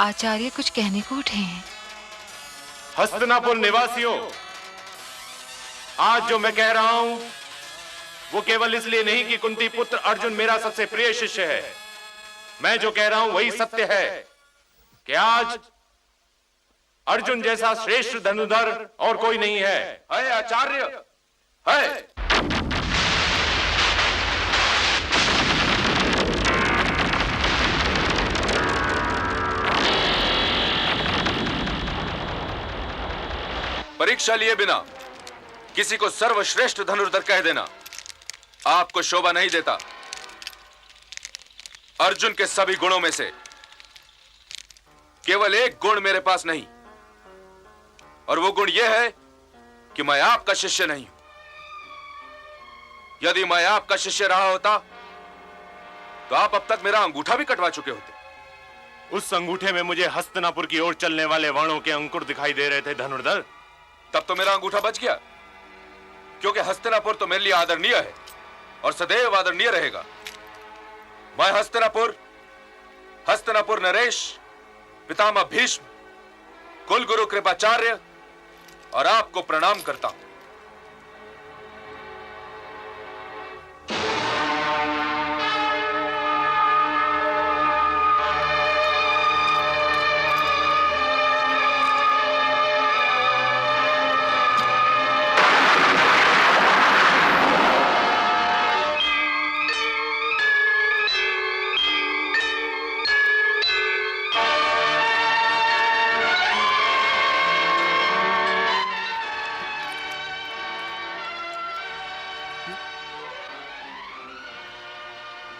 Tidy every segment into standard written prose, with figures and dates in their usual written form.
आचार्य कुछ कहने को उठे हैं। हस्तिनापुर निवासियों, आज जो मैं कह रहा हूं वो केवल इसलिए नहीं कि कुंती पुत्र अर्जुन मेरा सबसे प्रिय शिष्य है। मैं जो कह रहा हूं वही सत्य है कि आज अर्जुन जैसा श्रेष्ठ धनुर्धर और कोई नहीं है। है आचार्य, है। परीक्षा लिए बिना किसी को सर्वश्रेष्ठ धनुर्धर कह देना आपको शोभा नहीं देता। अर्जुन के सभी गुणों में से केवल एक गुण मेरे पास नहीं, और वो गुण यह है कि मैं आपका शिष्य नहीं हूं। यदि मैं आपका शिष्य रहा होता तो आप अब तक मेरा अंगूठा भी कटवा चुके होते। उस अंगूठे में मुझे हस्तिनापुर की ओर चलने वाले वाणों के अंकुर दिखाई दे रहे थे धनुर्धर। तब तो मेरा अंगूठा बच गया, क्योंकि हस्तिनापुर तो मेरे लिए आदरणीय है और सदैव आदरणीय रहेगा। मैं हस्तिनापुर नरेश, पितामह भीष्म, कुलगुरु कृपाचार्य और आपको प्रणाम करता हूं।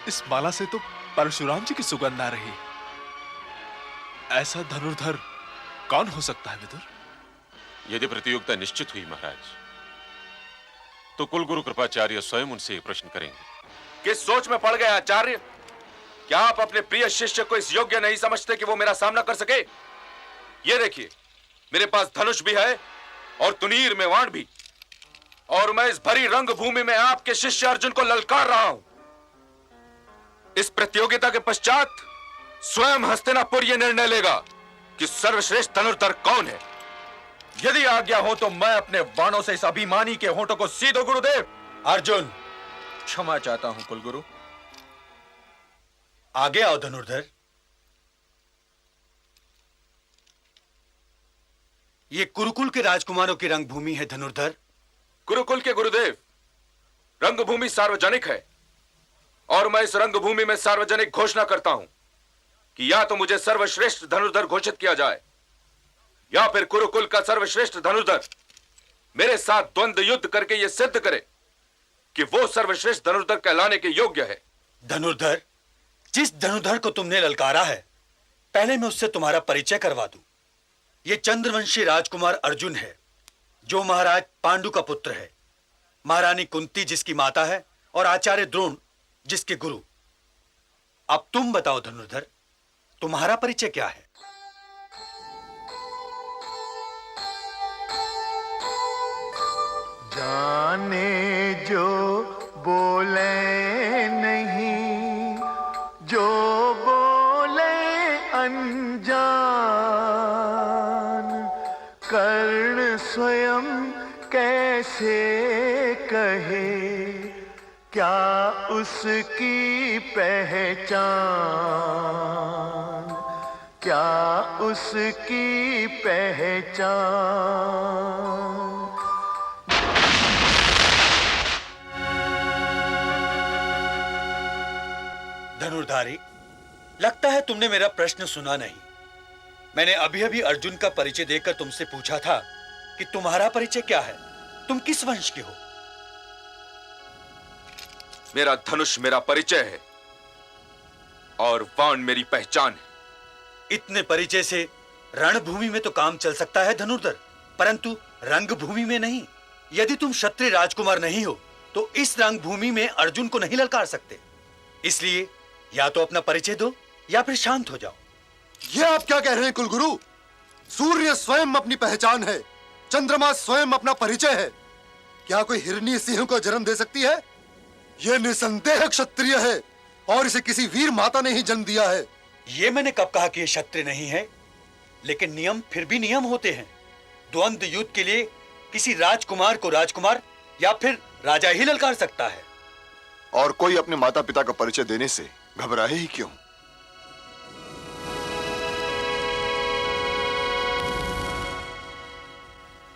इस माला से तो परशुराम जी की सुगंध आ रही। ऐसा धनुर्धर कौन हो सकता है विदुर? यदि प्रतियोगिता निश्चित हुई महाराज, तो कुलगुरु कृपाचार्य स्वयं उनसे एक प्रश्न करेंगे। किस सोच में पड़ गए आचार्य? क्या आप अपने प्रिय शिष्य को इस योग्य नहीं समझते कि वो मेरा सामना कर सके? ये देखिए, मेरे पास धनुष भी है और तुनीर में वाण भी, और मैं इस भरी रंगभूमि में आपके शिष्य अर्जुन को ललकार रहा हूं। इस प्रतियोगिता के पश्चात स्वयं हस्तिनापुर यह निर्णय लेगा कि सर्वश्रेष्ठ धनुर्धर कौन है। यदि आज्ञा हो तो मैं अपने बाणों से इस अभिमानी के होंठों को सी दूं गुरुदेव। अर्जुन, क्षमा चाहता हूं कुलगुरु। आगे आओ धनुर्धर। ये कुरुकुल के राजकुमारों की रंगभूमि है धनुर्धर। गुरुकुल के गुरुदेव, रंगभूमि सार्वजनिक है और मैं इस रंगभूमि में सार्वजनिक घोषणा करता हूं कि या तो मुझे सर्वश्रेष्ठ धनुर्धर घोषित किया जाए, या फिर कुरुकुल का सर्वश्रेष्ठ धनुर्धर मेरे साथ द्वंद्व युद्ध करके यह सिद्ध करे कि वो सर्वश्रेष्ठ धनुर्धर कहलाने के योग्य है। धनुर्धर, जिस धनुर्धर को तुमने ललकारा है, पहले मैं उससे तुम्हारा परिचय करवा दूं। यह चंद्रवंशी राजकुमार अर्जुन है, जो महाराज पांडु का पुत्र है, महारानी कुंती जिसकी माता है, और आचार्य द्रोण जिसके गुरु। अब तुम बताओ धनुर्धर, तुम्हारा परिचय क्या है? जाने जो बोले नहीं, जो बोले अनजान, कर्ण स्वयं कैसे कहे क्या उसकी पहचान, क्या उसकी पहचान। धनुर्धारी, लगता है तुमने मेरा प्रश्न सुना नहीं। मैंने अभी अभी अर्जुन का परिचय देकर तुमसे पूछा था कि तुम्हारा परिचय क्या है, तुम किस वंश के हो? मेरा धनुष मेरा परिचय है और बाण मेरी पहचान है। इतने परिचय से रणभूमि में तो काम चल सकता है धनुर्धर, परंतु रंगभूमि में नहीं। यदि तुम क्षत्रिय राजकुमार नहीं हो तो इस रंगभूमि में अर्जुन को नहीं ललकार सकते। इसलिए या तो अपना परिचय दो या फिर शांत हो जाओ। ये आप क्या कह रहे हैं कुलगुरु? सूर्य स्वयं अपनी पहचान है, चंद्रमा स्वयं अपना परिचय है। क्या कोई हिरनी सिंह को जन्म दे सकती है? यह निसंदेह क्षत्रिय है और इसे किसी वीर माता ने ही जन्म दिया है। ये मैंने कब कहा कि ये क्षत्रिय नहीं है? लेकिन नियम फिर भी नियम होते हैं। द्वंद्व युद्ध के लिए किसी राजकुमार को राजकुमार या फिर राजा ही ललकार सकता है। और कोई अपने माता पिता का परिचय देने से घबराए ही क्यों?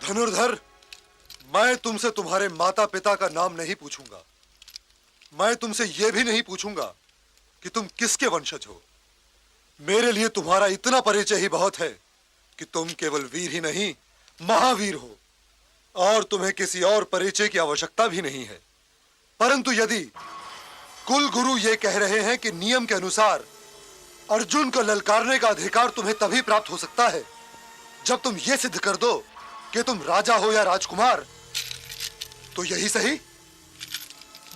धनुर्धर, मैं तुमसे तुम्हारे माता पिता का नाम नहीं पूछूंगा। मैं तुमसे यह भी नहीं पूछूंगा कि तुम किसके वंशज हो। मेरे लिए तुम्हारा इतना परिचय ही बहुत है कि तुम केवल वीर ही नहीं, महावीर हो, और तुम्हें किसी और परिचय की आवश्यकता भी नहीं है। परंतु यदि कुल गुरु ये कह रहे हैं कि नियम के अनुसार अर्जुन को ललकारने का अधिकार तुम्हें तभी प्राप्त हो सकता है जब तुम ये सिद्ध कर दो कि तुम राजा हो या राजकुमार, तो यही सही।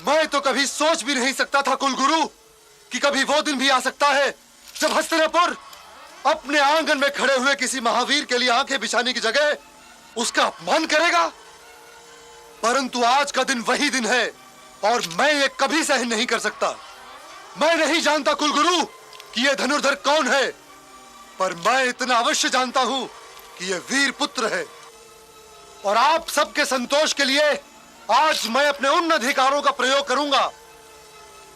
मैं तो कभी सोच भी नहीं सकता था कुलगुरु कि कभी वो दिन भी आ सकता है जब हस्तिनापुर अपने आंगन में खड़े हुए किसी महावीर के लिए आंखें बिछाने की जगह उसका अपमान करेगा। परंतु आज का दिन वही दिन है और मैं ये कभी सहन नहीं कर सकता। मैं नहीं जानता कुलगुरु कि ये धनुर्धर कौन है, पर मैं इतना अवश्य जानता हूं कि ये वीर पुत्र है। और आप सबके संतोष के लिए आज मैं अपने उन अधिकारों का प्रयोग करूंगा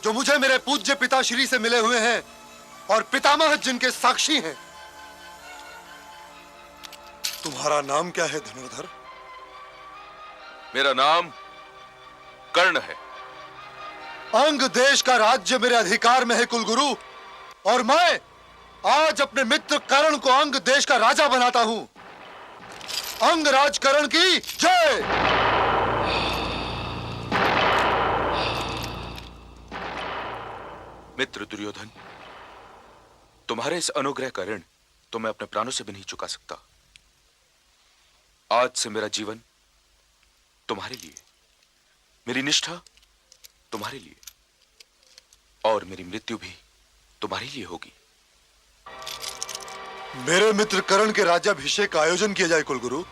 जो मुझे मेरे पूज्य पिताश्री से मिले हुए हैं और पितामह जिनके साक्षी हैं। तुम्हारा नाम क्या है धनुर्धर? मेरा नाम कर्ण है। अंग देश का राज्य मेरे अधिकार में है कुलगुरु, और मैं आज अपने मित्र कर्ण को अंग देश का राजा बनाता हूं। अंगराज कर्ण की जय। मित्र दुर्योधन, तुम्हारे इस अनुग्रह का ऋण तो मैं अपने प्राणों से भी नहीं चुका सकता। आज से मेरा जीवन तुम्हारे लिए, मेरी निष्ठा तुम्हारे लिए, और मेरी मृत्यु भी तुम्हारे लिए होगी। मेरे मित्र कर्ण के राज्याभिषेक का आयोजन किया जाए कुलगुरु।